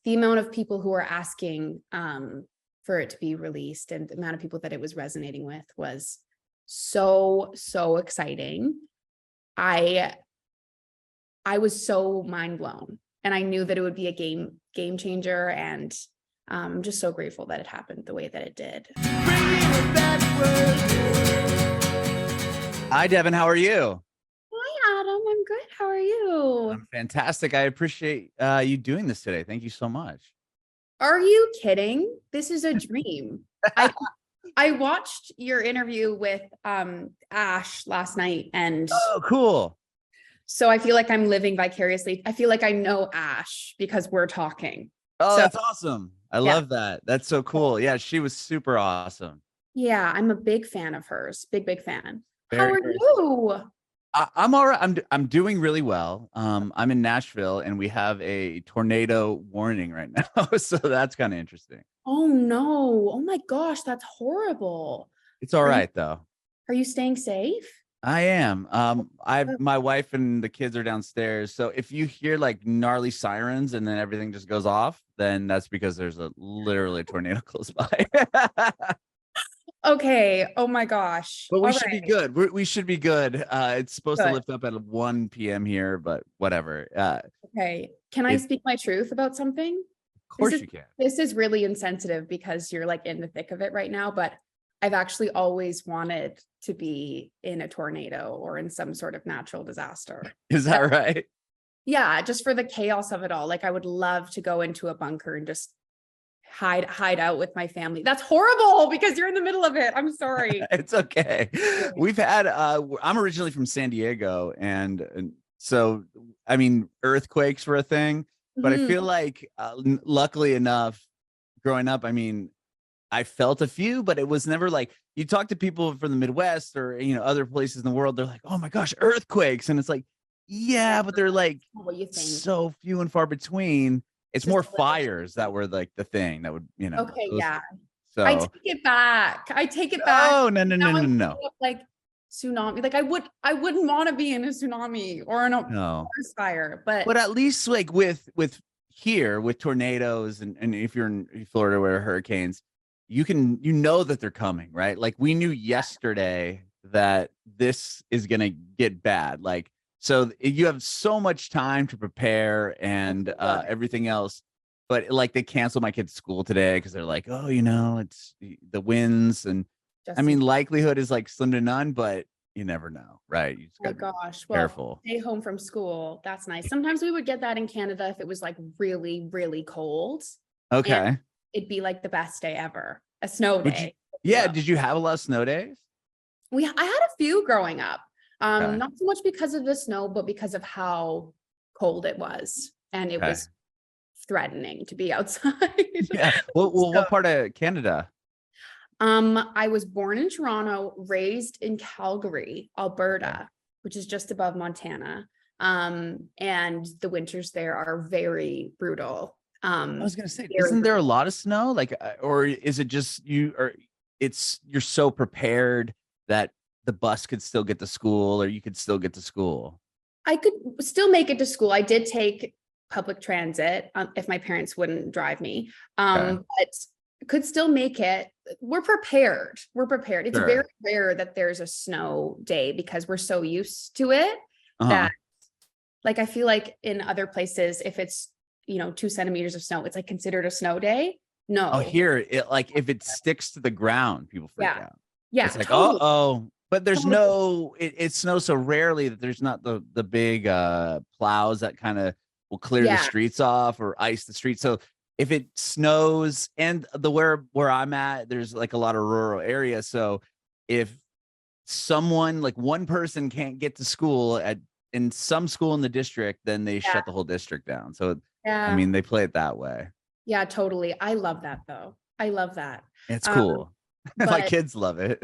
the amount of people who were asking for it to be released and the amount of people that it was resonating with was so exciting. I was so mind blown, and I knew that it would be a game changer, and I'm just so grateful that it happened the way that it did. Hi, Devon. How are you? Hi, Adam. I'm good. How are you? I'm fantastic. I appreciate you doing this today. Thank you so much. Are you kidding? This is a dream. I watched your interview with Ash last night, and oh, cool. So I feel like I'm living vicariously. I feel like I know Ash because we're talking. Oh, so, that's awesome. I love that. That's so cool. Yeah, she was super awesome. Yeah, I'm a big fan of hers. Big fan. Very, How are you? I'm all right. I'm doing really well. I'm in Nashville and we have a tornado warning right now. So that's kind of interesting. Oh no. Oh my gosh, that's horrible. It's all right though. Are you staying safe? I am. My wife and the kids are downstairs. So if you hear like gnarly sirens and then everything just goes off, then that's because there's literally a tornado close by. Okay. Oh my gosh. But we should be good. We should be good. It's supposed to lift up at 1 p.m. here, but whatever. Okay. Can I speak my truth about something? Of course you can. This is really insensitive because you're like in the thick of it right now, but I've actually always wanted to be in a tornado or in some sort of natural disaster. Is that right? Yeah, just for the chaos of it all. Like I would love to go into a bunker and just hide out with my family. That's horrible because you're in the middle of it. I'm sorry. It's okay. We've had I'm originally from San Diego, and so I mean earthquakes were a thing, but I feel like luckily enough growing up, I mean I felt a few, but it was never like you talk to people from the Midwest or other places in the world, they're like, oh my gosh, earthquakes, and it's like, yeah, but they're like so few and far between. It's more fires that were like the thing that would, Okay, yeah. So I take it back. Oh, no. Like tsunami. Like I wouldn't want to be in a tsunami or in a forest fire, but at least like with here with tornadoes and if you're in Florida where hurricanes, you know that they're coming, right? Like we knew yesterday that this is gonna get bad. Like so you have so much time to prepare and everything else. But like they canceled my kid's school today because they're like, oh, it's the winds. And I mean, likelihood is like slim to none, but you never know, right? You just gotta be careful. Stay home from school. That's nice. Sometimes we would get that in Canada if it was like really, really cold. Okay. It'd be like the best day ever. A snow day. Did you have a lot of snow days? I had a few growing up. Not so much because of the snow, but because of how cold it was. And it was threatening to be outside. Yeah. What part of Canada? I was born in Toronto, raised in Calgary, Alberta, which is just above Montana. And the winters there are very brutal. I was gonna say, isn't there a lot of snow? Like, or is it just you're so prepared that the bus could still get to school, or you could still get to school? I could still make it to school. I did take public transit if my parents wouldn't drive me, but could still make it. We're prepared. It's very rare that there's a snow day because we're so used to it that, like, I feel like in other places, if it's 2 centimeters of snow, it's like considered a snow day. No. Oh, here, it like if it sticks to the ground, people freak out. Yeah. It's like, but there's it snows so rarely that there's not the big plows that kind of will clear the streets off or ice the streets. So if it snows and where I'm at, there's like a lot of rural areas. So if someone like one person can't get to school in some school in the district, then they shut the whole district down. So I mean, they play it that way. Yeah, totally. I love that though. I love that. It's cool. My kids love it.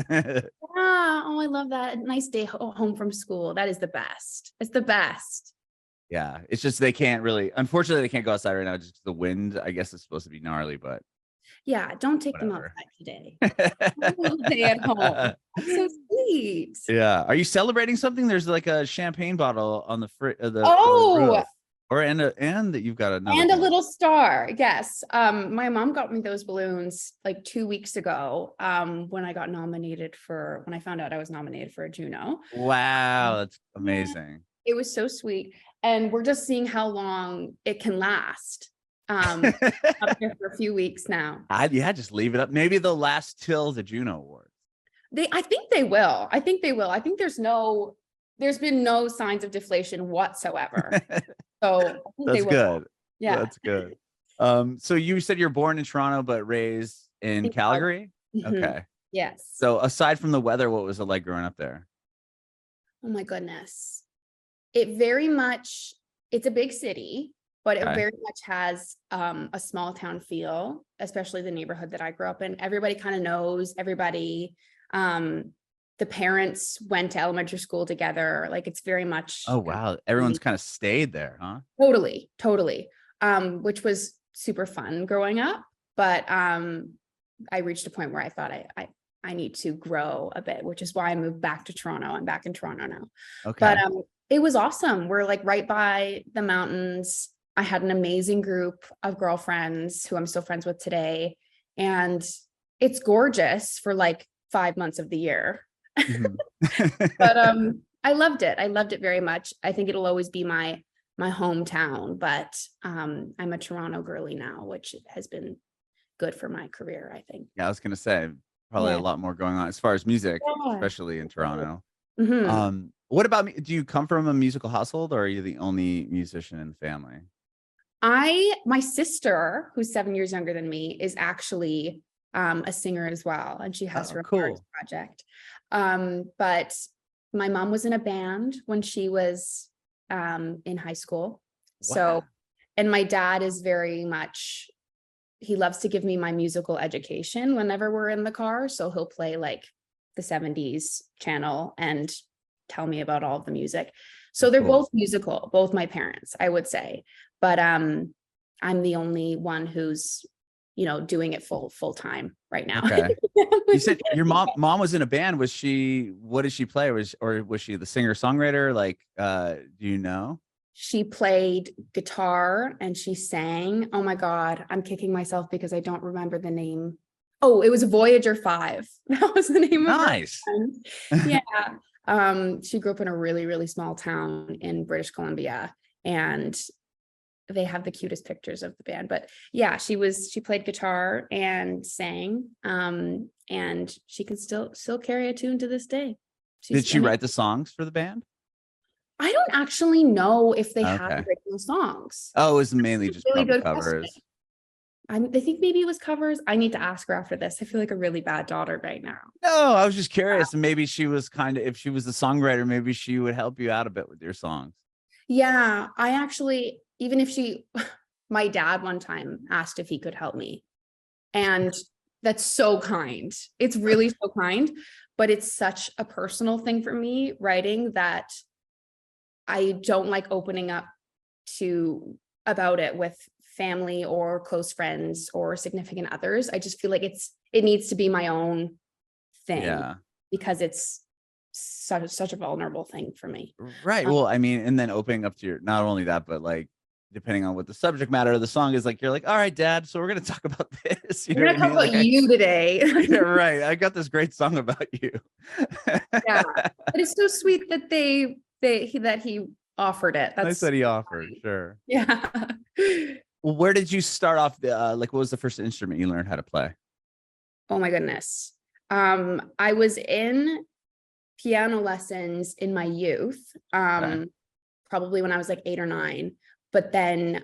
I love that. Nice day home from school. That is the best. It's the best. Yeah, it's just unfortunately they can't go outside right now just the wind. I guess it's supposed to be gnarly, but yeah, don't take them outside today. Stay at home. That's so sweet. Yeah. Are you celebrating something? There's like a champagne bottle on the roof. and that you've got another And a balloon. little star. Yes. My mom got me those balloons like 2 weeks ago. When I when I found out I was nominated for a Juno. Wow, that's Yeah, amazing. it was so sweet. And we're just seeing how long it can last. Um, up there for a few weeks now. Yeah, just leave it up. Maybe they'll last till the Juno Awards. I think they will. I think they will. I think there's been no signs of deflation whatsoever. So I think they That's will. good. Yeah. That's good. So you said you're born in Toronto but raised in Calgary? Okay. Yes. So aside from the weather, what was it like growing up there? Oh my goodness. It's a big city, but it very much has a small town feel, especially the neighborhood that I grew up in. Everybody kind of knows everybody. The parents went to elementary school together. Like it's very much. Oh, wow. Everyone's kind of stayed there, huh? Totally. Which was super fun growing up. But I reached a point where I thought I need to grow a bit, which is why I moved back to Toronto. I'm back in Toronto now. Okay. But it was awesome. We're like right by the mountains. I had an amazing group of girlfriends who I'm still friends with today. And it's gorgeous for like 5 months of the year. But I loved it. I loved it very much. I think it'll always be my hometown, but I'm a Toronto girly now, which has been good for my career, I think. Yeah, I was gonna say probably a lot more going on as far as music, Yeah. especially in Toronto. Mm-hmm. What about me? Do you come from a musical household, or are you the only musician in the family? My sister, who's 7 years younger than me, is actually a singer as well, and she has her own project. But my mom was in a band when she was in high school. Wow. So, and my dad is very much, he loves to give me my musical education whenever we're in the car. So he'll play like the 70s channel and tell me about all of the music. So they're both musical, both my parents, I would say. But I'm the only one who's, doing it full time right now. Okay. You said your mom was in a band. What did she play? Was she the singer songwriter? Like, do you know? She played guitar and she sang. Oh my God, I'm kicking myself because I don't remember the name. Oh, it was Voyager 5. That was the name of her band. Yeah. She grew up in a really, really small town in British Columbia, and they have the cutest pictures of the band. But yeah, she played guitar and sang. And she can still carry a tune to this day. Did she write the songs for the band? I don't actually know if they have original songs. Oh, it was mainly just really good covers. I think maybe it was covers. I need to ask her after this. I feel like a really bad daughter right now. No, I was just curious. And maybe she was if she was the songwriter, maybe she would help you out a bit with your songs. Yeah, I actually, my dad one time asked if he could help me. And that's so kind. It's really so kind, but it's such a personal thing for me writing that I don't like opening up about it with family or close friends or significant others. I just feel like it needs to be my own thing because it's such a vulnerable thing for me. Right. Well, I mean, and then opening up to not only that, but like, depending on what the subject matter of the song is, like, you're like, all right, Dad, so we're going to talk about this. We're going to talk about you today. Yeah, right. I got this great song about you. Yeah. But it's so sweet that that he offered it. I said he offered. Sure. Yeah. Well, where did you start off? What was the first instrument you learned how to play? Oh my goodness. I was in piano lessons in my youth, probably when I was like 8 or 9. But then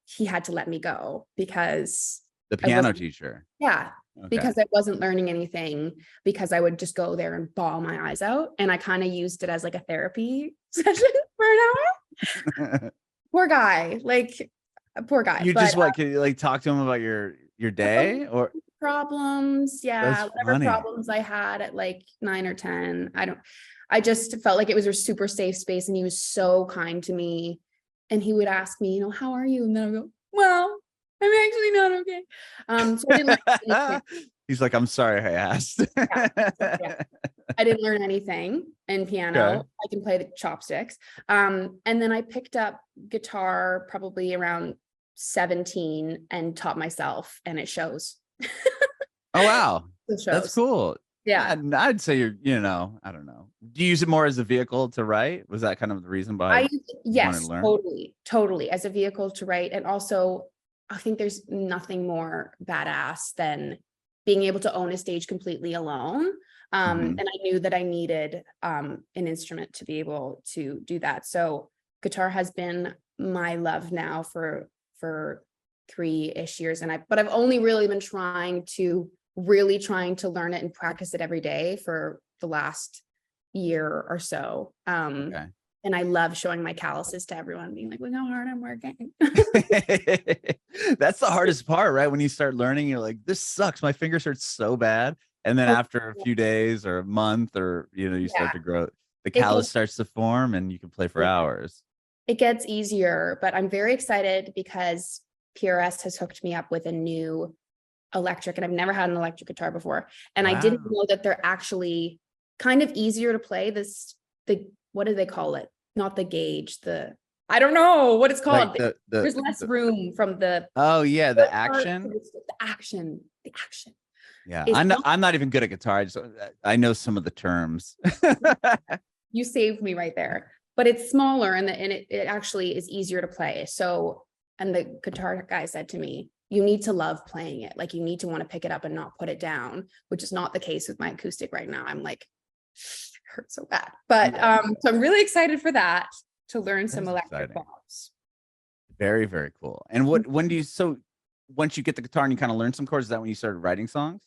he had to let me go because the piano teacher. Yeah. Okay. Because I wasn't learning anything, because I would just go there and bawl my eyes out. And I kind of used it as like a therapy session for an hour. Poor guy. You just can you like talk to him about your day or problems? Yeah. Whatever problems I had at like 9 or 10. I just felt like it was a super safe space, and he was so kind to me. And he would ask me, how are you? And then I would go, well, I'm actually not okay. So I didn't learn He's like, I'm sorry I asked. I didn't learn anything. and piano. I can play the chopsticks. And then I picked up guitar probably around 17 and taught myself, and it shows. Oh, wow. It shows. That's cool. Yeah. I'd say I don't know. Do you use it more as a vehicle to write? Was that kind of the reason behind yes, totally as a vehicle to write. And also I think there's nothing more badass than being able to own a stage completely alone. And I knew that I needed an instrument to be able to do that. So guitar has been my love now for 3-ish years. But I've only really been trying to learn it and practice it every day for the last year or so. And I love showing my calluses to everyone, being like, look how hard I'm working. That's the hardest part, right? When you start learning, you're like, this sucks. My fingers hurt so bad. And then after a few days or a month, or you start to grow, the callus starts to form and you can play for hours. It gets easier, but I'm very excited because PRS has hooked me up with a new electric, and I've never had an electric guitar before. And I didn't know that they're actually kind of easier to play. What do they call it? Not the gauge, I don't know what it's called. Like there's less room from the. Oh yeah, the action. The action. Yeah, I'm not even good at guitar. I know some of the terms. You saved me right there. But it's smaller, and it actually is easier to play. So, and the guitar guy said to me, you need to love playing it. Like you need to want to pick it up and not put it down, which is not the case with my acoustic right now. I'm like, it hurts so bad. But so I'm really excited for that, to learn some electric bobs. Very, very cool. And once you get the guitar and you kind of learn some chords, is that when you started writing songs?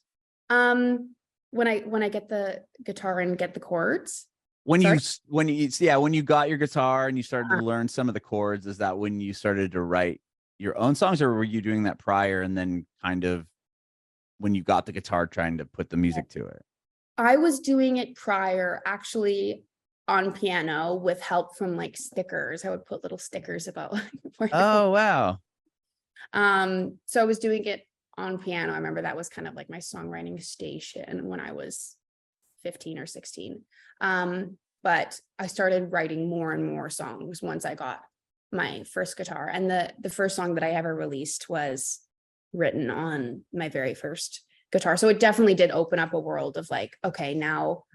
When I get the guitar and get the chords. When you got your guitar and you started to learn some of the chords, is that when you started to write your own songs, or were you doing that prior and then kind of when you got the guitar trying to put the music to it? I was doing it prior, actually, on piano with help from like stickers. I would put little stickers about. Oh, wow. So I was doing it on piano. I remember that was kind of like my songwriting station when I was 15 or 16. But I started writing more and more songs once I got my first guitar. And the first song that I ever released was written on my very first guitar. So it definitely did open up a world of like, okay, now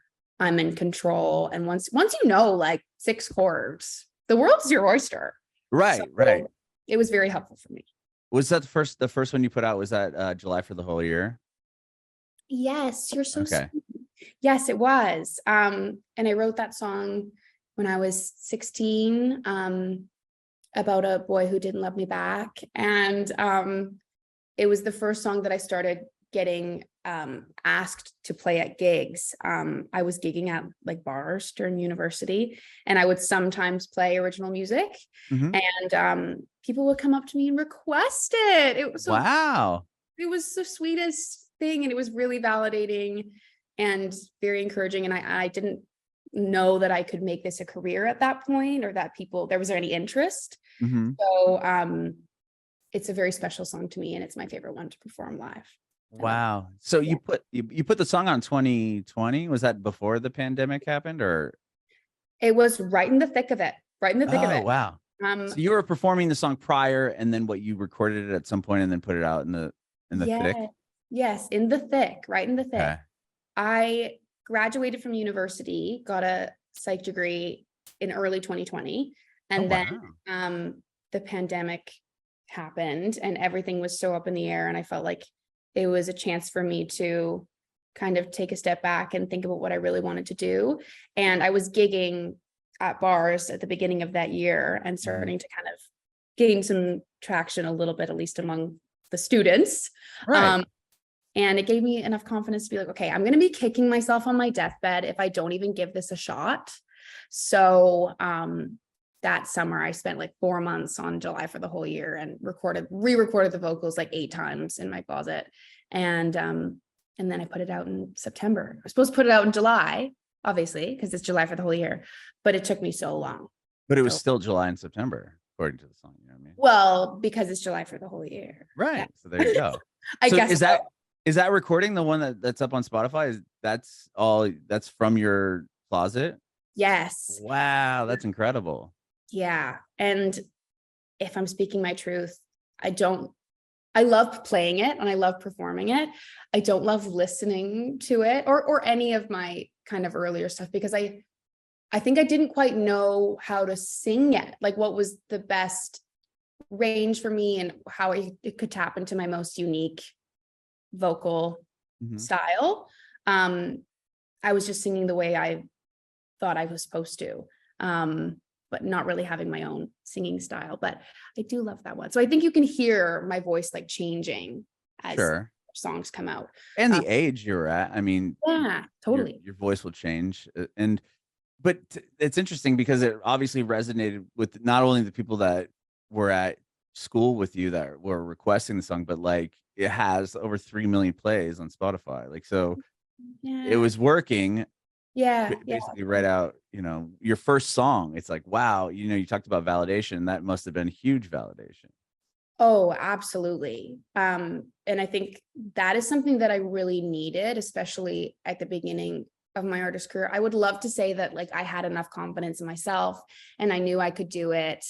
I'm in control. And once like 6 chords, the world's your oyster. Right, right. It was very helpful for me. Was that the first one you put out? Was that July for the Whole Year? Yes, you're so sweet. Yes, it was. And I wrote that song when I was 16, about a boy who didn't love me back. And it was the first song that I started getting asked to play at gigs. I was gigging at like bars during university, and I would sometimes play original music, and people would come up to me and request it. It was wow. It was the sweetest thing, and it was really validating and very encouraging. And I didn't know that I could make this a career at that point, or that there was any interest. So it's a very special song to me, and it's my favorite one to perform live. Wow. So you put the song on 2020. Was that before the pandemic happened, or? It was right in the thick of it. Right in the thick of it. Wow. So you were performing the song prior, and then you recorded it at some point and then put it out in the thick? Yes, in the thick, right in the thick. Okay. I graduated from university, got a psych degree in early 2020. And then the pandemic happened and everything was so up in the air. And I felt like it was a chance for me to kind of take a step back and think about what I really wanted to do. And I was gigging at bars at the beginning of that year and starting to kind of gain some traction a little bit, at least among the students. Right. And it gave me enough confidence to be like, okay, I'm going to be kicking myself on my deathbed if I don't even give this a shot. So that summer I spent like 4 months on July for the Whole Year and re-recorded the vocals like 8 times in my closet. And then I put it out in September. I was supposed to put it out in July, obviously, because it's July for the Whole Year, but it took me so long. But it was still July and September, according to the song. You know what I mean? Well, because it's July for the Whole Year. Right. Yeah. So there you go. I guess is that recording the one that's up on Spotify? That's from your closet? Yes. Wow, that's incredible. Yeah. And if I'm speaking my truth, I love playing it and I love performing it. I don't love listening to it or any of my kind of earlier stuff, because I think I didn't quite know how to sing yet. Like what was the best range for me and how it could tap into my most unique vocal style. I was just singing the way I thought I was supposed to, but not really having my own singing style. But I do love that one. So I think you can hear my voice like changing as songs come out. And the age you're at, I mean, yeah, totally. Your voice will change. But it's interesting because it obviously resonated with not only the people that were at school with you that were requesting the song, but like it has over 3 million plays on Spotify. Like, so it was working. Yeah. Basically right out, your first song. It's like, wow, you talked about validation. That must have been huge validation. Oh, absolutely. And I think that is something that I really needed, especially at the beginning of my artist career. I would love to say that like I had enough confidence in myself and I knew I could do it.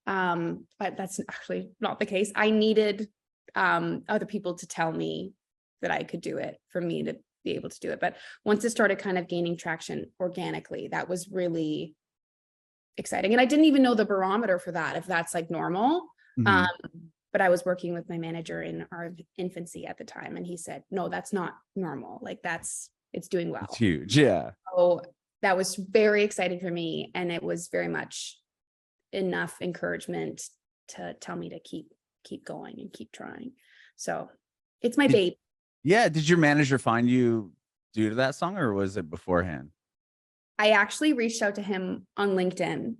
But that's actually not the case. I needed other people to tell me that I could do it for me to be able to do it. But once it started kind of gaining traction organically, that was really exciting. And I didn't even know the barometer for that, if that's like normal. But I was working with my manager in our infancy at the time, and he said, no, that's not normal. Like it's doing well. It's huge. Yeah. So that was very exciting for me. And it was very much enough encouragement to tell me to keep going and keep trying. So it's my baby. Yeah. Did your manager find you due to that song, or was it beforehand? I actually reached out to him on LinkedIn.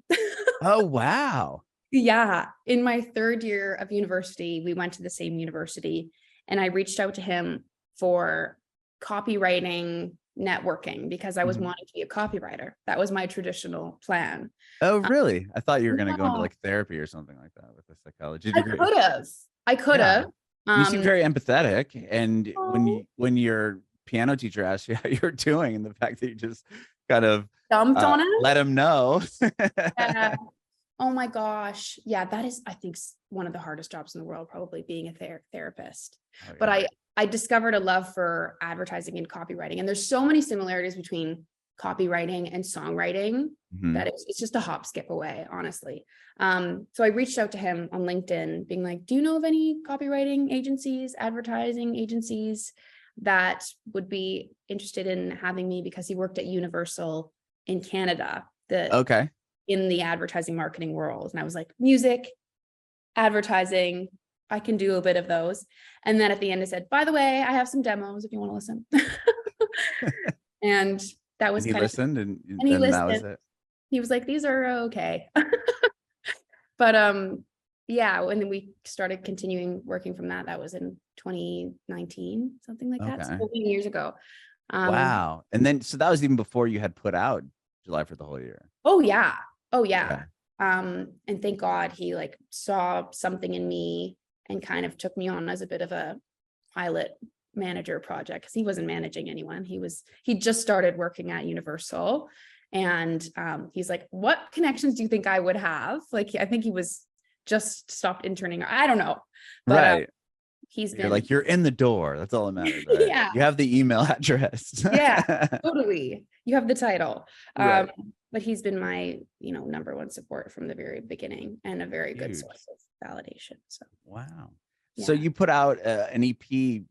Oh, wow. Yeah. In my third year of university, we went to the same university, and I reached out to him for copywriting networking because I was wanting to be a copywriter. That was my traditional plan. Oh, really? I thought you were going to go into like therapy or something like that with a psychology degree. I could have. You seem very empathetic. And when your piano teacher asked you how you were doing, and the fact that you just kind of dumped on him, let him know. Oh my gosh. Yeah, that is, I think, one of the hardest jobs in the world, probably being a therapist. Oh, yeah. But I discovered a love for advertising and copywriting. And there's so many similarities between copywriting and songwriting that it's just a hop skip away, honestly. So I reached out to him on LinkedIn being like, do you know of any copywriting agencies, advertising agencies that would be interested in having me? Because he worked at Universal in Canada. In the advertising marketing world. And I was like, music, advertising, I can do a bit of those. And then at the end, I said, by the way, I have some demos if you want to listen. And that was kind of, and he listened. That was it. He was like, these are okay. But yeah, and then we started continuing working from that. That was in 2019, something like that. So 14 years ago. Wow. And then, so that was even before you had put out July for the Whole Year. Oh yeah. And thank God he like saw something in me and kind of took me on as a bit of a pilot manager project, because he wasn't managing anyone. He just started working at Universal, and he's like, what connections do you think I would have? Like, I think he was just stopped interning. I don't know. But, you're in the door. That's all that matters. Right? Yeah. You have the email address. Yeah, totally. You have the title. Right. But he's been my, number one support from the very beginning, and a very good source of validation. So wow. Yeah. So you put out an EP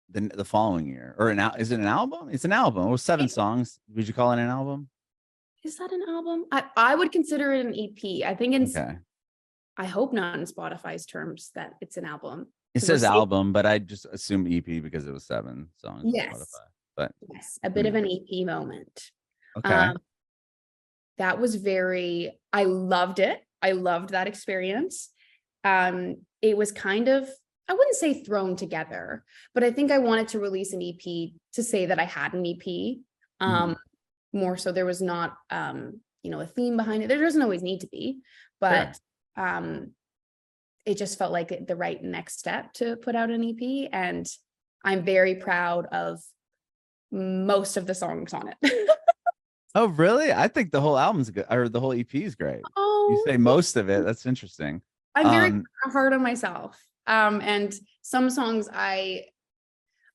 the following year, or is it an album? It's an album. It was 7 songs. Would you call it an album? Is that an album? I would consider it an EP. I think it's. Okay. I hope not in Spotify's terms that it's an album. It says album, but I just assume EP because it was 7 songs. Yes. On Spotify. But yes, a bit of an EP moment. Okay. That was I loved it. I loved that experience. It was kind of, I wouldn't say thrown together, but I think I wanted to release an EP to say that I had an EP. More so there was not, a theme behind it. There doesn't always need to be, but it just felt like the right next step to put out an EP. And I'm very proud of most of the songs on it. Oh, really? I think the whole album's good, or the whole EP is great. You Oh, say most of it. That's interesting. I'm very Um, hard on myself. And some songs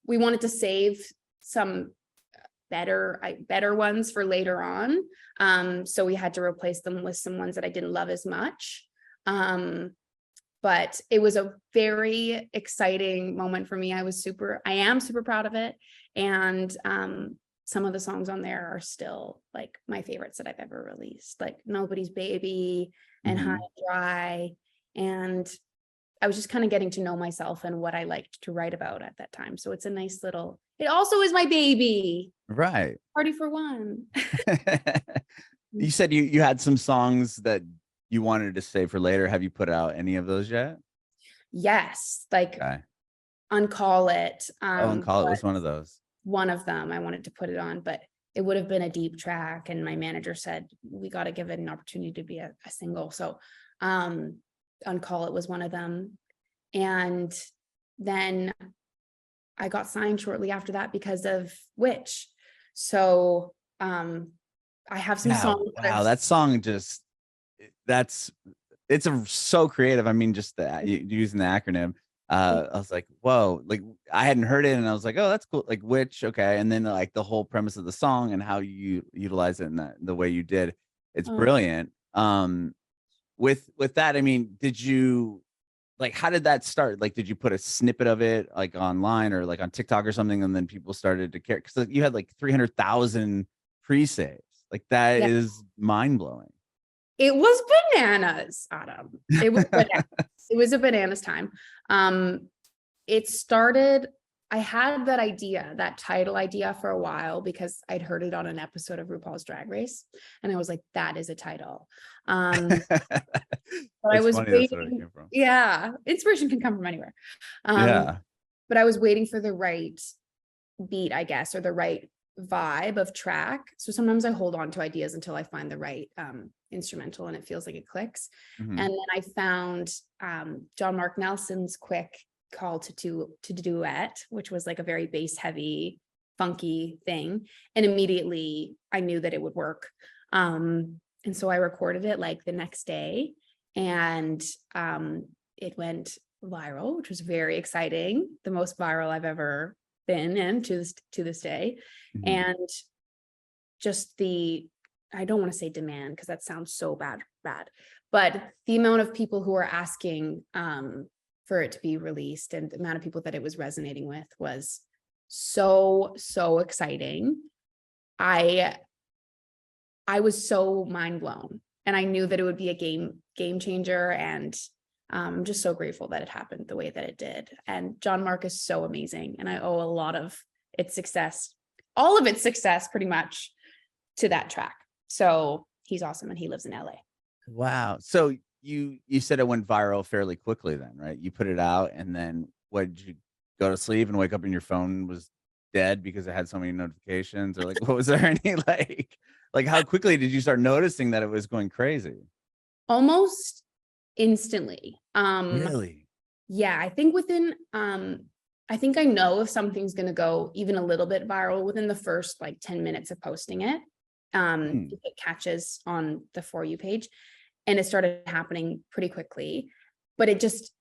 we wanted to save some better ones for later on. So we had to replace them with some ones that I didn't love as much. But it was a very exciting moment for me. I am super proud of it. And some of the songs on there are still like my favorites that I've ever released, like Nobody's Baby and High and Dry. And I was just kind of getting to know myself and what I liked to write about at that time. So it's a nice little, it also is my baby. right. Party for one. You said you had some songs that you wanted to save for later. Have you put out any of those yet? Yes, like Okay. Uncall It. Oh, and Call It was one of those. One of them I wanted to put it on, but it would have been a deep track. And my manager said, we got to give it an opportunity to be a single. So Uncall It was one of them. And then I got signed shortly after that because of W.I.T.C.H. So I have some songs. Wow, that song just it's so creative. I mean, just using the acronym. I was like, whoa, like I hadn't heard it, and I was like, oh, that's cool. Like which, okay, and then like the whole premise of the song and how you utilize it in the way you did, it's brilliant. With that, I mean, did you like how did that start? Like, did you put a snippet of it like online or like on TikTok or something, and then people started to care because you had like 300,000 pre-saves. Like that is mind blowing. It was bananas, Adam. It was bananas. It was a bananas time. It started, I had that idea, that title idea for a while because I'd heard it on an episode of RuPaul's Drag Race. And I was like, that is a title. But I was waiting. Yeah, inspiration can come from anywhere. But I was waiting for the right beat, I guess, or the right vibe of track. So sometimes I hold on to ideas until I find the right instrumental and it feels like it clicks. And then I found John Mark Nelson's quick call to duet, which was like a very bass heavy, funky thing. And immediately I knew that it would work. And so I recorded it like the next day and it went viral, which was very exciting. The most viral I've ever been in to this day. And just I don't want to say demand because that sounds so bad, but the amount of people who are asking for it to be released and the amount of people that it was resonating with was so exciting. I was so mind blown and I knew that it would be a game changer. And I'm just so grateful that it happened the way that it did. And John Mark is so amazing. And I owe a lot of its success, all of its success pretty much to that track. So he's awesome. And he lives in LA. Wow. So you said it went viral fairly quickly then, right? You put it out and then what, did you go to sleep and wake up and your phone was dead because it had so many notifications or like, what was there any like how quickly did you start noticing that it was going crazy? Almost instantly. Really? Yeah, I think within I think I know if something's going to go even a little bit viral within the first like 10 minutes of posting it. If it catches on the For You page. And it started happening pretty quickly, but it just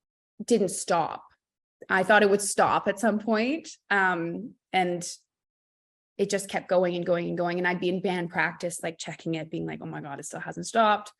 didn't stop. I thought it would stop at some point. And it just kept going and going and going. And I'd be in band practice, like checking it, being like, oh my God, it still hasn't stopped.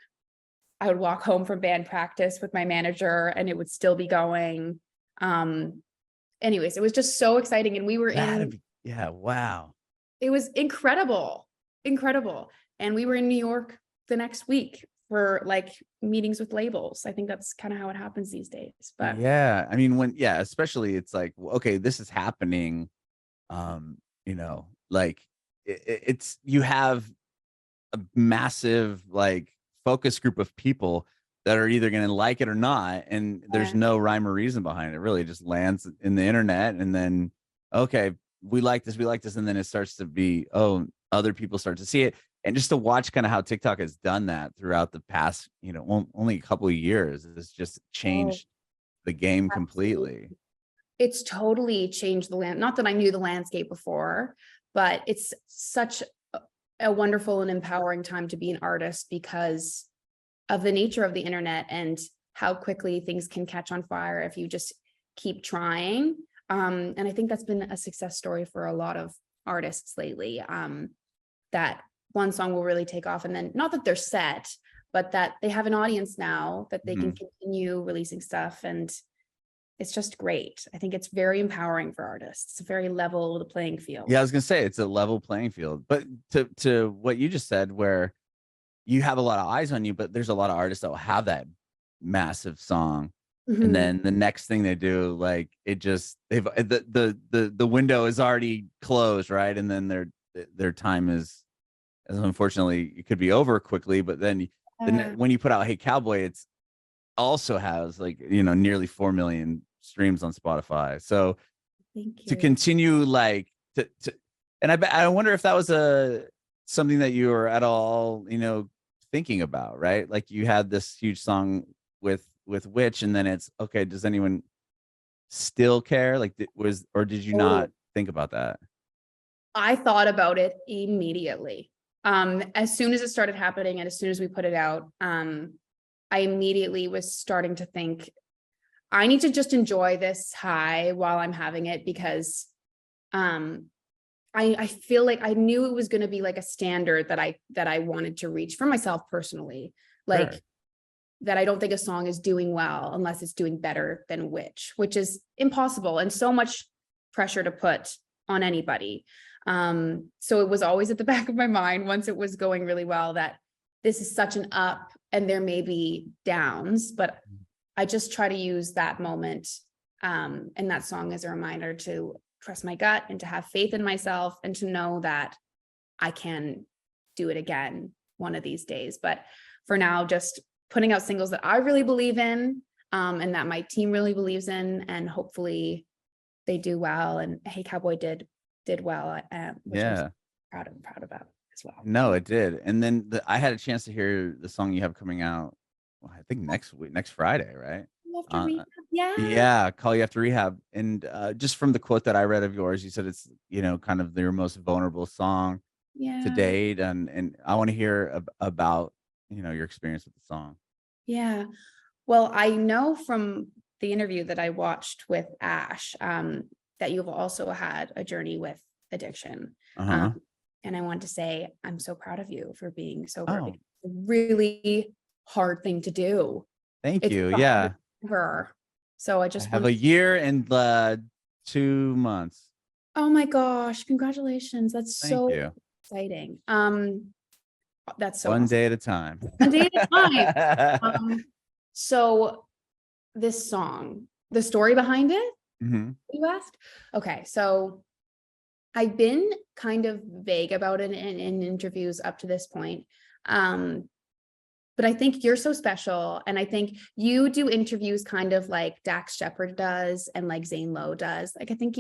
I would walk home from band practice with my manager and it would still be going. Anyways, it was just so exciting. And we were wow. It was incredible. And we were in New York the next week for like meetings with labels. I think that's kind of how it happens these days. But yeah, I mean, especially it's like, okay, this is happening. Like it's you have a massive like focus group of people that are either going to like it or not, and there's no rhyme or reason behind it. Really, it just lands in the internet, and then okay, we like this, and then it starts to be other people start to see it, and just to watch kind of how TikTok has done that throughout the past, only a couple of years, it's just changed the game completely. It's totally changed the land. Not that I knew the landscape before, but it's such a wonderful and empowering time to be an artist because of the nature of the internet and how quickly things can catch on fire if you just keep trying. And I think that's been a success story for a lot of artists lately, that one song will really take off, and then not that they're set, but that they have an audience now that they can continue releasing stuff. And it's just great. I think it's very empowering for artists. It's a very level the playing field. Yeah, I was gonna say it's a level playing field. But to what you just said, where you have a lot of eyes on you, but there's a lot of artists that will have that massive song, and then the next thing they do, like it just the window is already closed, right? And then their time is unfortunately it could be over quickly. But then when you put out Hey Cowboy, it's also has like nearly 4 million streams on Spotify. So to continue like to and I wonder if that was something that you were at all thinking about, right? Like you had this huge song with W.I.T.C.H, and then it's okay, does anyone still care? Like did you not think about that? I thought about it immediately. As soon as it started happening and as soon as we put it out, I immediately was starting to think, I need to just enjoy this high while I'm having it, because I feel like I knew it was going to be like a standard that I wanted to reach for myself personally. Like that I don't think a song is doing well unless it's doing better than W.I.T.C.H, which is impossible and so much pressure to put on anybody. So it was always at the back of my mind once it was going really well that this is such an up and there may be downs, but I just try to use that moment and that song as a reminder to trust my gut and to have faith in myself and to know that I can do it again one of these days. But for now, just putting out singles that I really believe in, and that my team really believes in, and hopefully they do well. And Hey Cowboy did well, which I'm proud about as well. No, it did. And then I had a chance to hear the song you have coming out, well, I think next Friday, right? Yeah, Call You After Rehab. And just from the quote that I read of yours, you said it's kind of your most vulnerable song to date, and I want to hear about your experience with the song. Yeah, well, I know from the interview that I watched with Ash that you've also had a journey with addiction. And I want to say I'm so proud of you for being sober. It's a really hard thing to do. Thank you. Yeah. So I just have a year and 2 months. Oh my gosh, congratulations. That's so exciting. That's so one awesome. day at a time. One day at a time. So this song, the story behind it, you asked? Okay, so I've been kind of vague about it in interviews up to this point. But I think you're so special. And I think you do interviews kind of like Dax Shepard does and like Zane Lowe does. Like, I think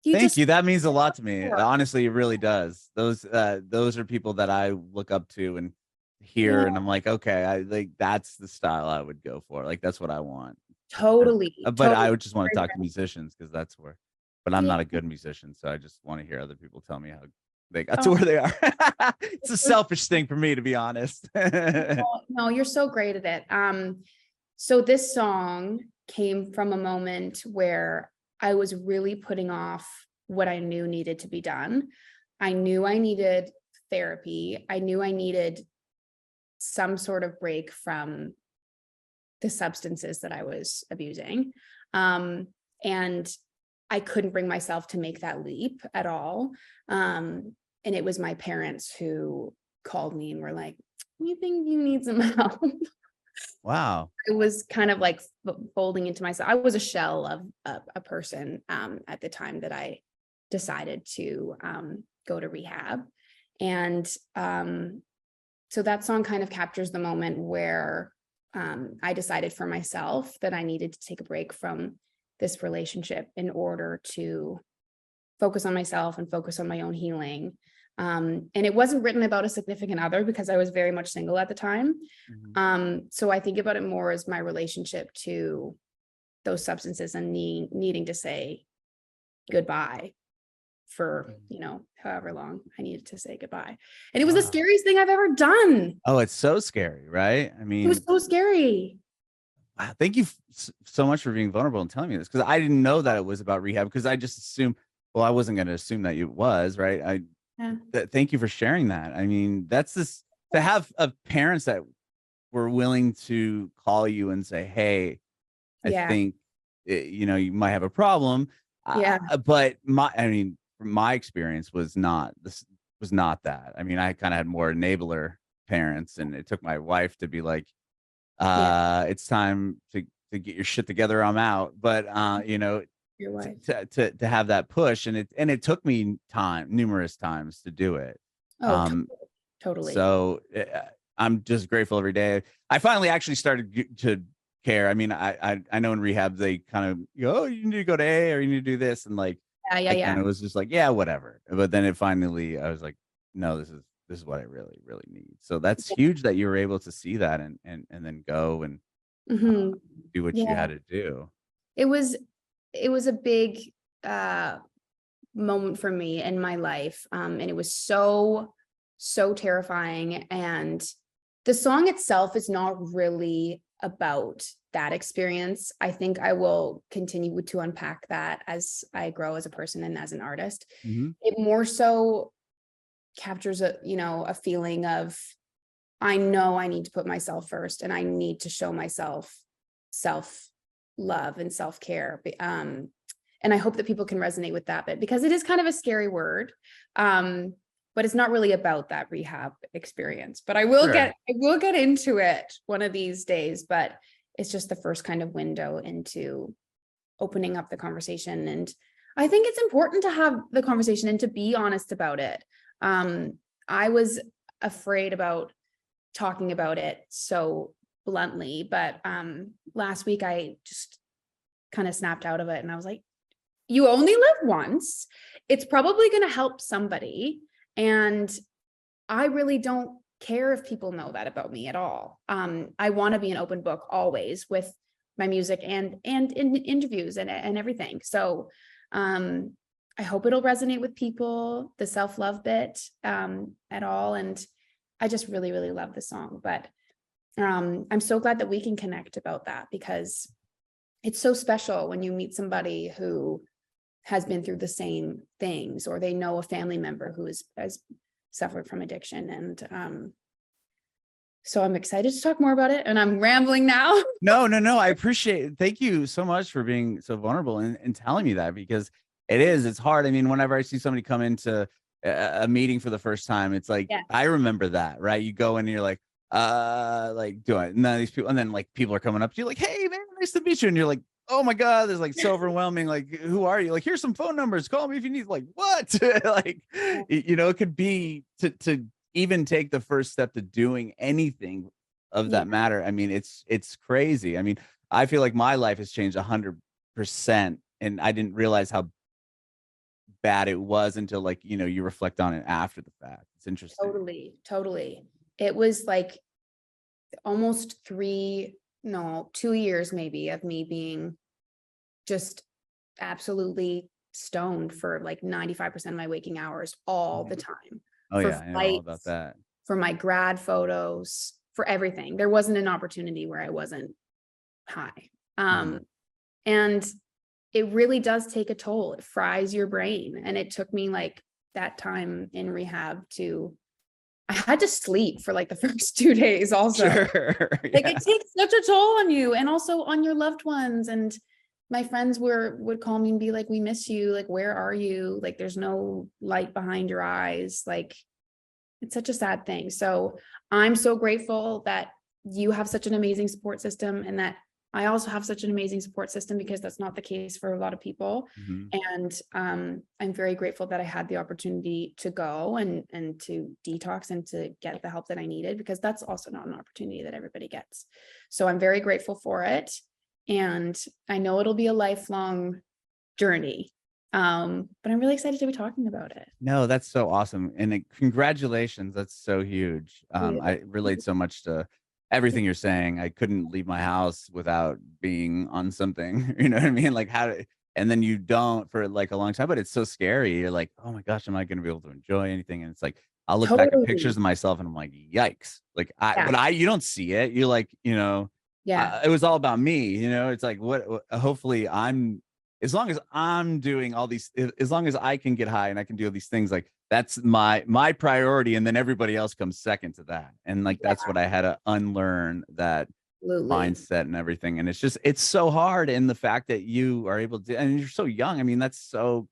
Thank you. That means a lot to me. Honestly, it really does. Those are people that I look up to and hear, and I'm like, okay, that's the style I would go for. Like, that's what I want. Totally. But I would just want to talk to musicians because that's where. But I'm not a good musician, so I just want to hear other people tell me how they got to where they are. It's a selfish thing for me, to be honest. No, you're so great at it. So this song came from a moment where I was really putting off what I knew needed to be done. I knew I needed therapy. I knew I needed some sort of break from the substances that I was abusing. And I couldn't bring myself to make that leap at all. And it was my parents who called me and were like, "We think you need some help." Wow. It was kind of like folding into myself. I was a shell of a person at the time that I decided to go to rehab. And so that song kind of captures the moment where I decided for myself that I needed to take a break from this relationship in order to focus on myself and focus on my own healing. And it wasn't written about a significant other because I was very much single at the time. So I think about it more as my relationship to those substances and needing to say goodbye for, however long I needed to say goodbye. And it was the Wow. scariest thing I've ever done. Oh, it's so scary, right? I It mean, was so scary. wow, thank you so much for being vulnerable and telling me this, because I didn't know that it was about rehab, because I just assumed, well, I wasn't going to assume that it was, right? Yeah. Thank you for sharing that. I mean, that's this, to have parents that were willing to call you and say, hey, I Yeah. think, you might have a problem. Yeah. But from my experience was not that. I mean, I kind of had more enabler parents, and it took my wife to be like, it's time to get your shit together. I'm out. But Your wife. to have that push, and it took me numerous times to do it. Oh, totally. So I'm just grateful every day. I finally actually started to care. I mean, I know in rehab they kind of go, oh, you need to go to A, or you need to do this, and like I kind of was just like, yeah, whatever. But then I was like, no, this is what I really, really need. So that's huge that you were able to see that and then go and do what you had to do. It was a big moment for me in my life. And it was so terrifying. And the song itself is not really about that experience. I think I will continue to unpack that as I grow as a person and as an artist. Mm-hmm. It more so captures a feeling of, I know I need to put myself first, and I need to show myself self-love and self-care. And I hope that people can resonate with that bit, because it is kind of a scary word. But it's not really about that rehab experience. But I will get into it one of these days. But it's just the first kind of window into opening up the conversation. And I think it's important to have the conversation and to be honest about it. I was afraid about talking about it so bluntly, but last week I just kind of snapped out of it, and I was like, you only live once. It's probably going to help somebody. And I really don't care if people know that about me at all. I want to be an open book always with my music and in interviews and everything. So I hope it'll resonate with people, the self-love bit at all. And I just really, really love the song. But I'm so glad that we can connect about that, because it's so special when you meet somebody who has been through the same things, or they know a family member who has suffered from addiction. And so I'm excited to talk more about it, and I'm rambling now. No. I appreciate it. Thank you so much for being so vulnerable and telling me that, because it's hard. I mean, whenever I see somebody come into a meeting for the first time, it's like, I remember that, right? You go in and you're like doing none of these people, and then like people are coming up to you like, hey man, nice to meet you, and you're like, oh my God, there's like so overwhelming. Like, who are you? Like, here's some phone numbers. Call me if you need. Like, what? Like, it could be to even take the first step to doing anything of that matter. I mean, it's crazy. I mean, I feel like my life has changed 100%, and I didn't realize how bad it was until like, you reflect on it after the fact. It's interesting. Totally. It was like almost 2 years maybe of me being just absolutely stoned for like 95% of my waking hours all the time. Oh yeah, I know all about that. For my grad photos, for everything. There wasn't an opportunity where I wasn't high. And it really does take a toll. It fries your brain. And it took me like that time in rehab I had to sleep for like the first 2 days also. Sure, like it takes such a toll on you, and also on your loved ones. And my friends would call me and be like, we miss you. Like, where are you? Like, there's no light behind your eyes. Like, it's such a sad thing. So I'm so grateful that you have such an amazing support system, and that I also have such an amazing support system, because that's not the case for a lot of people. And I'm very grateful that I had the opportunity to go and to detox and to get the help that I needed, because that's also not an opportunity that everybody gets. So I'm very grateful for it. And I know it'll be a lifelong journey. But I'm really excited to be talking about it. No, that's so awesome. And congratulations. That's so huge. I relate so much to everything you're saying. I couldn't leave my house without being on something, you know what I mean? Like and then you don't for like a long time, but it's so scary. You're like, oh my gosh, am I going to be able to enjoy anything? And it's like, I'll look back at pictures Totally. of myself and I'm like, yikes. Like Yeah. but you don't see it. You're like, Yeah. it was all about me, it's like, hopefully as long as I'm doing all these, as long as I can get high and I can do all these things, like that's my priority. And then everybody else comes second to that. And like, Yeah. that's what I had to unlearn, that Absolutely. mindset and everything. And it's so hard. And the fact that you are able to, and you're so young. I mean, that's so,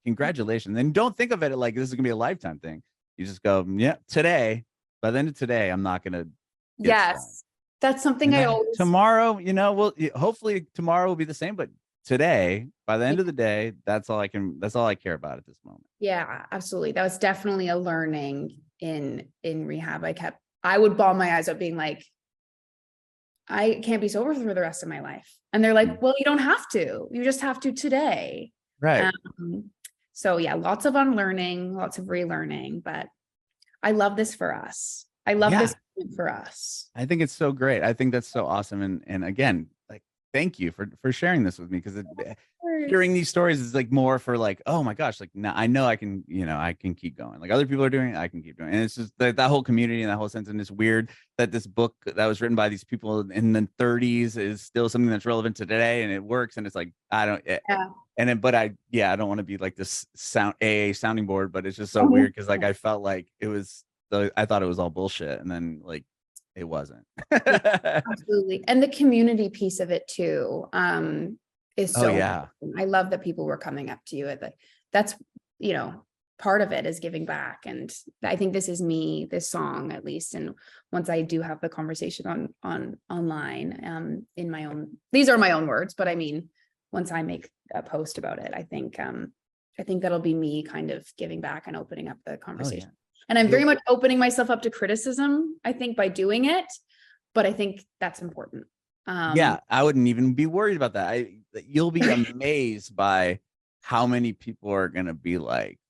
congratulations. And don't think of it like this is gonna be a lifetime thing. You just go, yeah, today, by the end of today, I'm not gonna get stoned. Yes. That's something And I then always, tomorrow, hopefully tomorrow will be the same, but today, by the end of the day, that's all I care about at this moment. yeah, absolutely. That was definitely a learning in rehab. I would bawl my eyes out being like, I can't be sober for the rest of my life. And they're like, well, you don't have to. You just have to today. Right. So yeah, lots of unlearning, lots of relearning, but I love this for us. I love this for us. I think it's so great. I think that's so awesome. And again, like, thank you for sharing this with me, because hearing these stories is like more for like, oh my gosh, like now I know I can, I can keep going. Like other people are doing it, I can keep doing it. And it's just that whole community and that whole sense. And it's weird that this book that was written by these people in the 30s is still something that's relevant to today, and it works. And it's like, I don't, and then, but I don't want to be like this sounding board, but it's just so weird. Cause like, I felt like I thought it was all bullshit. And then like, it wasn't. Absolutely. And the community piece of it too, is so important. I love that people were coming up to you at that's, part of it is giving back. And I think this is me, this song, at least. And once I do have the conversation on online, in my own, these are my own words, but I mean, once I make a post about it, I think that'll be me kind of giving back and opening up the conversation. And I'm very much opening myself up to criticism, I think, by doing it, but I think that's important. I wouldn't even be worried about that. You'll be amazed by how many people are going to be like,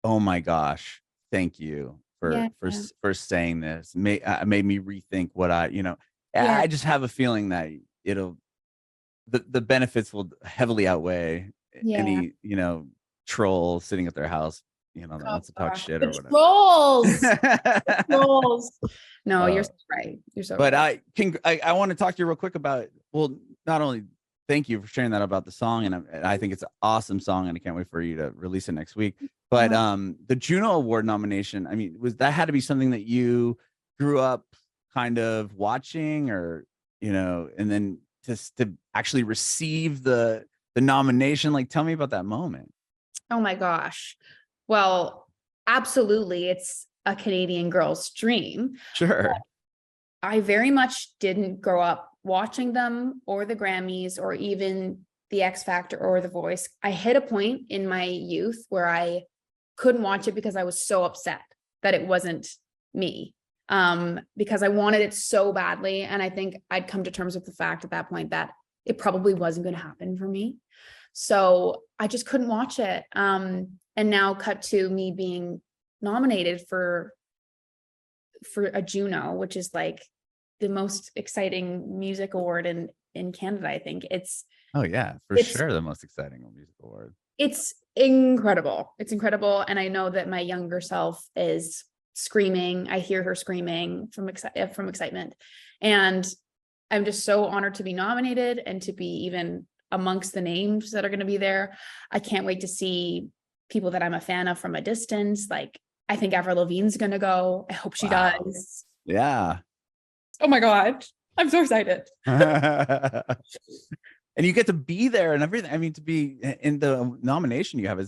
oh my gosh, thank you for saying this. Made me rethink what I just have a feeling that the benefits will heavily outweigh any, troll sitting at their house, that wants to talk shit or whatever. Trolls. No, you're so right. You're so right. I want to talk to you real quick about, well, not only thank you for sharing that about the song, and I think it's an awesome song, and I can't wait for you to release it next week. But the Juno Award nomination, I mean, had to be something that you grew up kind of watching, or and then just to actually receive the nomination? Like, tell me about that moment. Oh my gosh. Well, absolutely. It's a Canadian girl's dream. Sure. I very much didn't grow up watching them or the Grammys or even the X Factor or The Voice. I hit a point in my youth where I couldn't watch it because I was so upset that it wasn't me, because I wanted it so badly. And I think I'd come to terms with the fact at that point that it probably wasn't going to happen for me. So I just couldn't watch it. And now cut to me being nominated for a Juno, which is like the most exciting music award in Canada. I think it's sure the most exciting music award. It's incredible. It's incredible. And I know that my younger self is screaming. I hear her screaming from excitement. And I'm just so honored to be nominated and to be even amongst the names that are going to be there. I can't wait to see people that I'm a fan of from a distance. Like, I think Avril Lavigne's going to go. I hope she does. Yeah. Oh my God. I'm so excited. And you get to be there and everything. I mean, to be in the nomination you have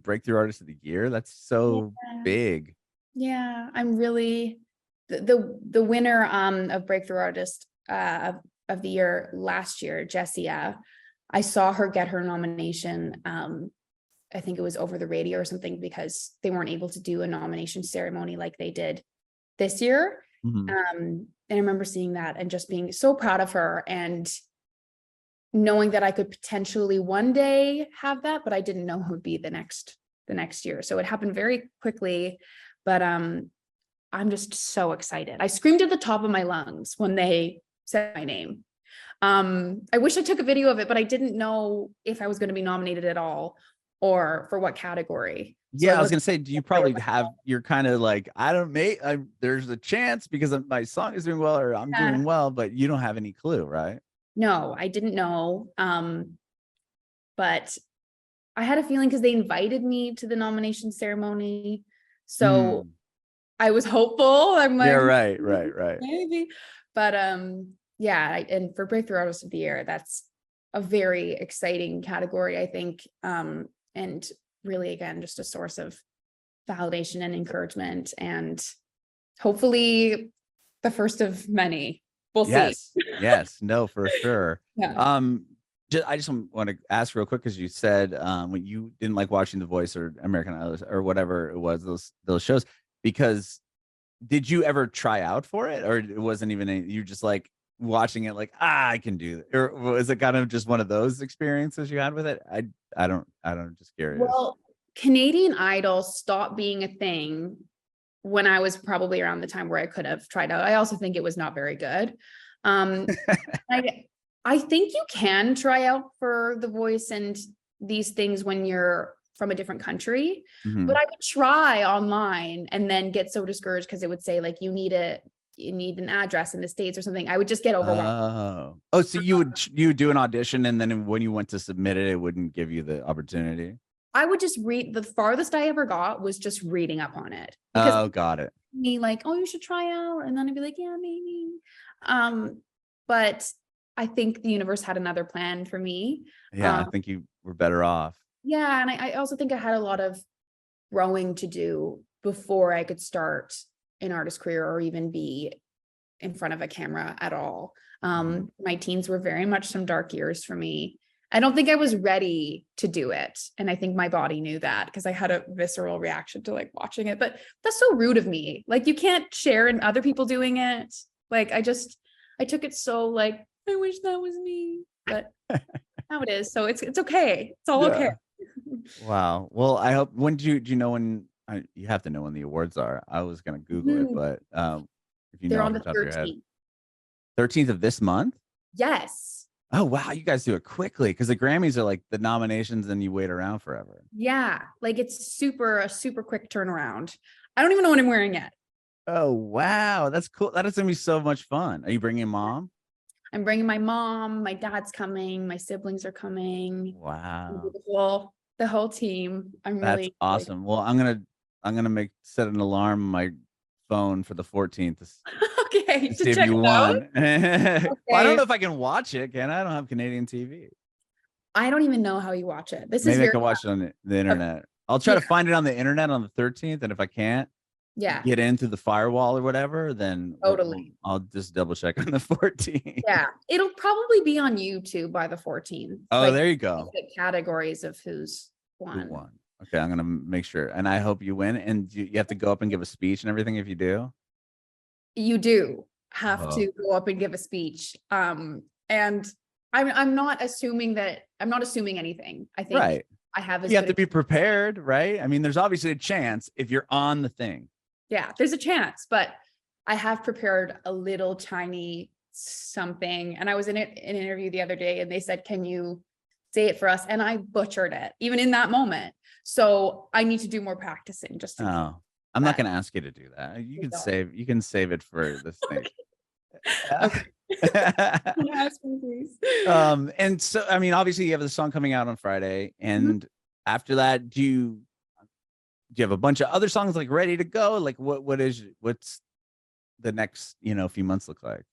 Breakthrough Artist of the Year. That's so big. Yeah. I'm really the winner of Breakthrough Artist of the Year last year, Jessia. I saw her get her nomination. I think it was over the radio or something, because they weren't able to do a nomination ceremony like they did this year. And I remember seeing that and just being so proud of her and knowing that I could potentially one day have that, but I didn't know who would be the next year. So it happened very quickly, but I'm just so excited. I screamed at the top of my lungs when they said my name. I wish I took a video of it, but I didn't know if I was going to be nominated at all or for what category. So Yeah, I was gonna say, do you probably have, you're kind of like, I don't there's a chance because my song is doing well or I'm doing well, but you don't have any clue, right? No, I didn't know. But I had a feeling because they invited me to the nomination ceremony. So I was hopeful. I'm like, yeah, right. maybe. But yeah, and for Breakthrough Artist of the Year, that's a very exciting category, I think. And really, again, just a source of validation and encouragement, and hopefully the first of many. We'll see. Yes, no, for sure. Yeah. I just want to ask real quick, because you said when you didn't like watching The Voice or American Idol or whatever it was, those shows, because did you ever try out for it, or it wasn't even you just like watching it like, I can do it, or was it kind of just one of those experiences you had with it? I don't, just curious. Well, Canadian Idol stopped being a thing when I was probably around the time where I could have tried out. I also think it was not very good. I think you can try out for The Voice and these things when you're from a different country, but I would try online and then get so discouraged because it would say like, you need an address in the States or something. I would just get overwhelmed. So you would do an audition, and then when you went to submit it, it wouldn't give you the opportunity? I would just read. The farthest I ever got was just reading up on it. Oh, got it. Me like, oh, you should try out. And then I'd be like, yeah, maybe. But I think the universe had another plan for me. Yeah, I think you were better off. Yeah. And I also think I had a lot of growing to do before I could start an artist career or even be in front of a camera at all. My teens were very much some dark years for me. I don't think I was ready to do it. And I think my body knew that because I had a visceral reaction to like watching it, but that's so rude of me. Like, you can't share in other people doing it. Like, I took it so like, I wish that was me, but now it is. So it's okay. It's all okay. Wow. Well, I hope, do you know when, you have to know when the awards are. I was going to Google it, but if you They're know on off the top of your head. 13th. 13th of this month? Yes. Oh, wow. You guys do it quickly, because the Grammys are like the nominations and you wait around forever. Yeah. Like, it's a super quick turnaround. I don't even know what I'm wearing yet. Oh, wow. That's cool. That is going to be so much fun. Are you bringing mom? I'm bringing my mom, my dad's coming, my siblings are coming. Wow. The whole team. That's awesome. Well, I'm gonna set an alarm on my phone for the 14th. Okay, to see if you won. Okay. Well, I don't know if I can watch it. I don't have Canadian TV. I don't even know how you watch it. Maybe I can watch it on the internet. Okay. I'll try to find it on the internet on the 13th, and if I can't get in through the firewall or whatever, then I'll just double check on the 14th. Yeah, it'll probably be on YouTube by the 14th. Oh, there you go. The categories of who's won. Who won? Okay, I'm gonna make sure, and I hope you win. And you have to go up and give a speech and everything. If you do, you do have to go up and give a speech. And I'm not assuming anything. I think I have. You have to be prepared, right? I mean, there's obviously a chance if you're on the thing. Yeah, there's a chance, but I have prepared a little tiny something. And I was in an interview the other day, and they said, "Can you say it for us?" And I butchered it, even in that moment. So I need to do more practicing. I'm not going to ask you to do that. You can save it for this thing. Okay. Ask me, please. And so, I mean, obviously you have the song coming out on Friday, and after that, do you have a bunch of other songs like ready to go? Like what's the next, few months look like?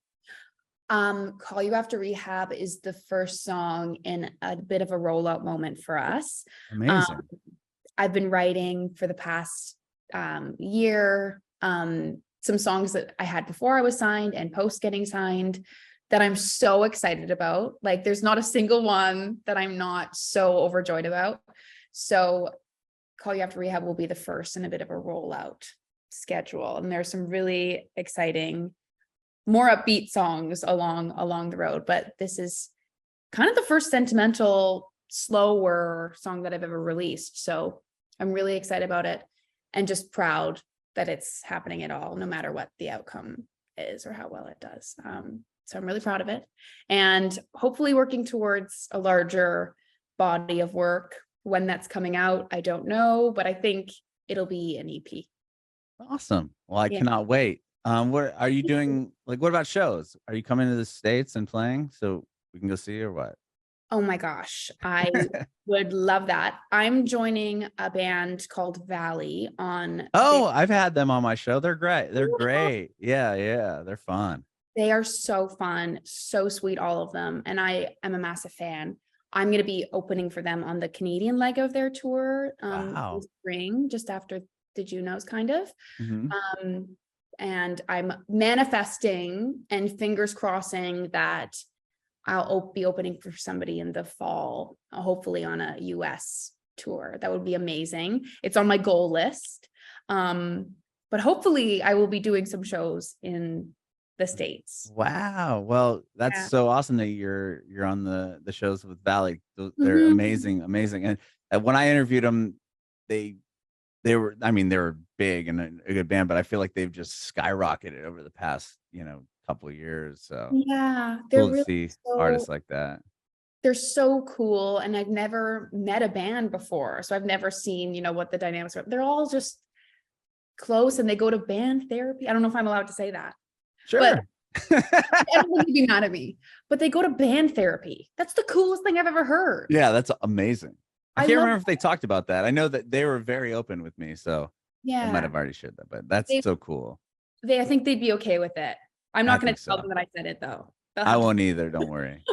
Call You After Rehab is the first song in a bit of a rollout moment for us. Amazing. I've been writing for the past year, some songs that I had before I was signed and post getting signed that I'm so excited about. Like, there's not a single one that I'm not so overjoyed about. So Call You After Rehab will be the first in a bit of a rollout schedule. And there's some really exciting, more upbeat songs along the road. But this is kind of the first sentimental, slower song that I've ever released. So I'm really excited about it and just proud that it's happening at all, no matter what the outcome is or how well it does. So I'm really proud of it, and hopefully working towards a larger body of work. When that's coming out, I don't know, but I think it'll be an EP. Awesome. Well, I Yeah. cannot wait. What are you doing? Like, what about shows? Are you coming to the States and playing so we can go see you, or what? Oh my gosh, I would love that. I'm joining a band called Valley on. Oh, I've had them on my show. They're great. They're great. Yeah. They're fun. They are so fun, so sweet, all of them. And I am a massive fan. I'm going to be opening for them on the Canadian leg of their tour Wow. this spring, just after the Junos, kind of. Mhm. And I'm manifesting and fingers crossing that I'll be opening for somebody in the fall, hopefully on a US tour. That would be amazing. It's on my goal list. But hopefully I will be doing some shows in the States. Wow. Well, that's Yeah. so awesome that you're on the shows with Valley. They're Mhm. amazing. And when I interviewed them, they were, I mean, they were big and a good band, but I feel like they've just skyrocketed over the past, couple of years. So Yeah, they're cool to really see so artists like that. they're so cool. And I've never met a band before. So I've never seen, what the dynamics are. They're all just close, and they go to band therapy. I don't know if I'm allowed to say that. But Sure. everyone would be mad at me. But they go to band therapy. That's the coolest thing I've ever heard. Yeah, that's amazing. I I can't love remember if they talked about that. I know that they were very open with me, so they might Yeah. have already shared that, but that's They so cool. I think they'd be okay with it. I'm I not gonna think tell so. them that I said it though. They'll I have to- won't either, don't worry.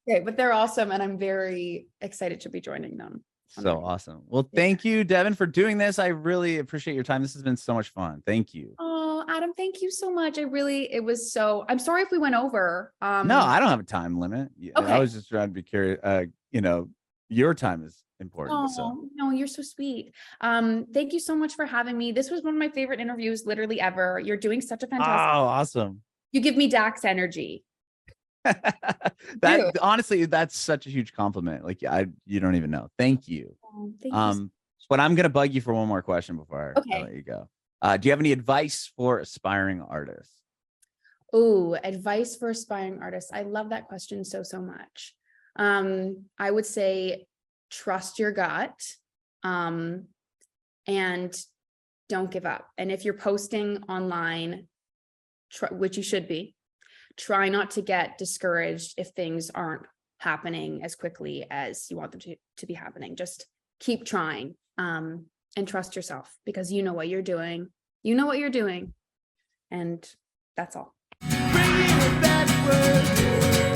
Okay, but they're awesome, and I'm very excited to be joining them. So awesome. Well, Yeah. thank you, Devon, for doing this. I really appreciate your time. This has been so much fun. Thank you. Oh, Adam, thank you so much. I'm sorry if we went over. No, I don't have a time limit. I Okay. was just trying to be curious. Your time is important. So Oh, no, you're so sweet. Thank you so much for having me. This was one of my favorite interviews literally ever. You're doing such a fantastic. Oh, awesome. You give me Dax energy. That honestly, that's such a huge compliment. Like you don't even know. Thank you. Oh, thank you. But I'm gonna bug you for one more question before I Okay. let you go. Do you have any advice for aspiring artists? Oh, advice for aspiring artists. I love that question so much. I would say trust your gut, and don't give up. And if you're posting online, which you should be, try not to get discouraged if things aren't happening as quickly as you want them to be happening. Just keep trying, and trust yourself, because you know what you're doing. You know what you're doing. And that's all. Bringing it backwards.